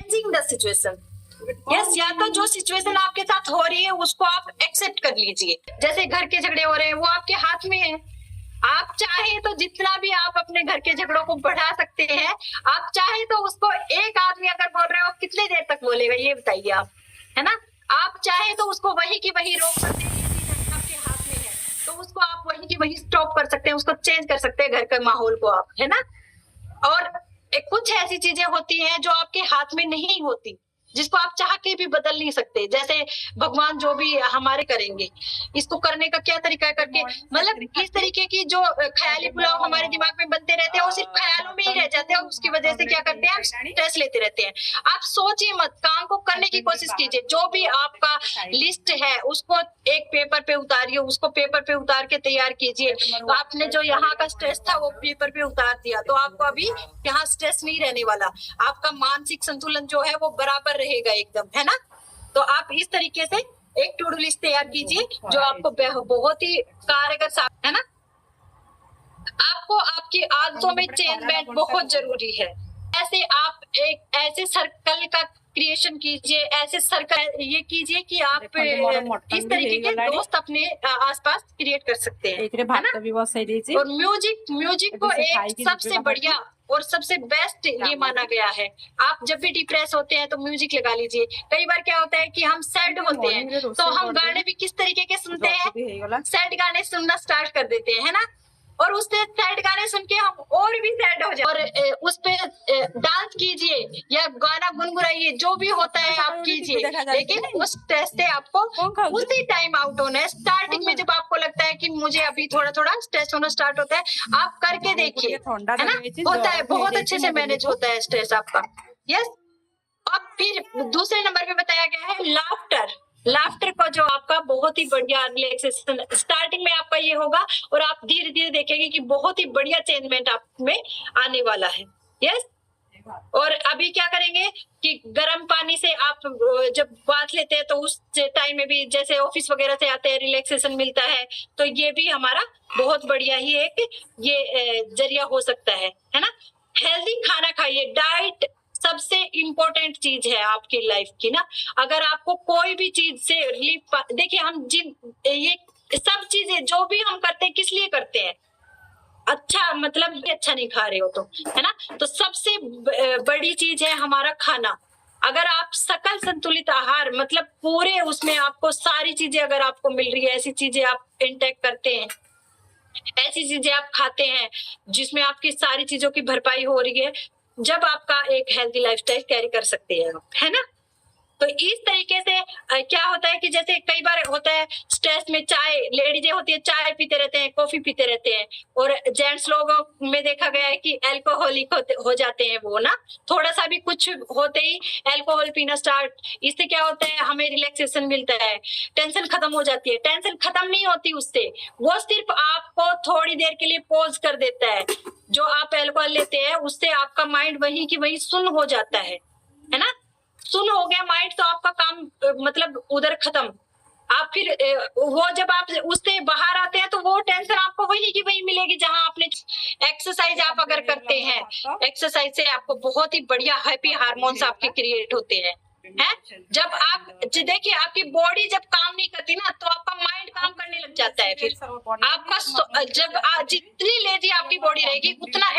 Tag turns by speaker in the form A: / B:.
A: Changing the situation. Yes, या तो जो सिचुएशन आपके साथ हो रही है उसको आप एक्सेप्ट कर लीजिए। जैसे घर के झगड़े हो रहे हैं, वो आपके हाथ में है। आप चाहे तो जितना भी आप अपने घर के झगड़ों को बढ़ा सकते हैं। आप चाहे तो उसको, एक आदमी अगर बोल रहे हो कितनी देर तक बोलेगा ये बताइए आप, है ना। आप चाहे तो उसको वही की वही रोक सकते हैं, आपके हाथ में है तो उसको आप वही की वही स्टॉप कर सकते हैं, उसको चेंज कर सकते हैं घर के माहौल को आप, है ना। और कुछ ऐसी चीजें होती हैं जो आपके हाथ में नहीं होती, जिसको आप चाह के भी बदल नहीं सकते। जैसे भगवान जो भी हमारे करेंगे, इसको करने का क्या तरीका है करके, मतलब इस तरीके की जो ख्याली पुलाव हमारे दिमाग में बनते रहते हैं वो सिर्फ ख्यालों में ही रह जाते हैं, और उसकी वजह से क्या करते हैं, स्ट्रेस लेते रहते हैं। आप सोचिए मत, काम को करने की कोशिश कीजिए। जो भी आपका लिस्ट है उसको एक पेपर पे उतारिए, उसको पेपर पे उतार के तैयार कीजिए। तो आपने जो यहाँ का स्ट्रेस था वो पेपर पे उतार दिया, तो आपको अभी यहाँ स्ट्रेस नहीं रहने वाला। आपका मानसिक संतुलन जो है वो बराबर रहेगा एकदम, है ना। तो आप इस तरीके से एक टू डू लिस्ट तैयार कीजिए जो आपको बहुत ही कारगर साबित, है ना। आपको आपकी आदतों में चेंजमेंट बहुत जरूरी है। ऐसे आप एक ऐसे सर्कल का क्रिएशन कीजिए, ऐसे सर्कल ये कीजिए कि आप इस तरीके के दोस्त अपने आसपास क्रिएट कर सकते हैं, है ना। और म्यूजिक को एक सबसे बढ़िया और सबसे बेस्ट ये माना गया है। आप जब भी डिप्रेस होते हैं तो म्यूजिक लगा लीजिए। कई बार क्या होता है कि हम सैड होते हैं तो हम गाने भी किस तरीके के सुनते हैं, सैड गाने सुनना स्टार्ट कर देते हैं, है ना। और उससे सैड गाने सुन के हम और भी सैड हो जाते हैं, और उस पे डांस कीजिए या गाना गुनगुनाइए, जो भी होता है आप कीजिए, लेकिन उस स्ट्रेस से आपको उसी टाइम आउट होना है। स्टार्टिंग में जब आपको लगता है कि मुझे अभी थोड़ा थोड़ा स्ट्रेस होना स्टार्ट होता है, आप करके देखिए, है ना, होता है, बहुत अच्छे से मैनेज होता है स्ट्रेस आपका। यस। अब फिर दूसरे नंबर पे बताया गया है लाफ्टर। लाफ्टर को जो आपका बहुत ही बढ़िया रिलैक्सेशन, स्टार्टिंग में आपका ये होगा और आप धीरे धीरे देखेंगे कि बहुत ही बढ़िया चेंजमेंट आप में आने वाला है। यस। और अभी क्या करेंगे कि गर्म पानी से आप जब बात लेते हैं तो उस टाइम में भी, जैसे ऑफिस वगैरह से आते हैं, रिलैक्सेशन मिलता है, तो ये भी हमारा बहुत बढ़िया ही एक ये जरिया हो सकता है ना। हेल्दी खाना खाइए। डाइट सबसे इम्पोर्टेंट चीज है आपकी लाइफ की ना। अगर आपको कोई भी चीज से रिलीफ, देखिए हम ये सब चीजें जो भी हम करते हैं किस लिए करते हैं, अच्छा मतलब ये अच्छा नहीं खा रहे हो तो, है ना। तो सबसे बड़ी चीज है हमारा खाना। अगर आप सकल संतुलित आहार, मतलब पूरे उसमें आपको सारी चीजें अगर आपको मिल रही है, ऐसी चीजें आप इंटेक करते हैं, ऐसी चीजें आप खाते हैं जिसमें आपकी सारी चीजों की भरपाई हो रही है, जब आपका एक हेल्दी लाइफस्टाइल कैरी कर सकते हैं आप, है ना। तो इस तरीके से क्या होता है कि जैसे कई बार होता है स्ट्रेस में, चाय, लेडीजें होती है चाय पीते रहते हैं, कॉफी पीते रहते हैं, और जेंट्स लोगों में देखा गया है कि अल्कोहलिक हो जाते हैं वो ना। थोड़ा सा भी कुछ होते ही अल्कोहल पीना स्टार्ट, इससे क्या होता है, हमें रिलैक्सेशन मिलता है, टेंशन खत्म हो जाती है। टेंशन खत्म नहीं होती उससे, वो सिर्फ आपको थोड़ी देर के लिए पॉज कर देता है। जो आप अल्कोहल लेते हैं उससे आपका माइंड वही की वही सुन हो जाता है ना। सुन हो गया माइंड तो आपका काम मतलब उधर खत्म। आप फिर वो जब आप उससे बाहर आते हैं तो वो टेंशन आपको वही की वही मिलेगी जहां आपने एक्सरसाइज आप अगर करते हैं, एक्सरसाइज से आपको बहुत ही बढ़िया हैप्पी हार्मोन्स आपके क्रिएट होते हैं। जब आप देखिए आपकी बॉडी जब काम नहीं करती ना तो आपका माइंड काम करने लग जाता है। फिर आपका जब जितनी लेजी आपकी बॉडी रहेगी उतना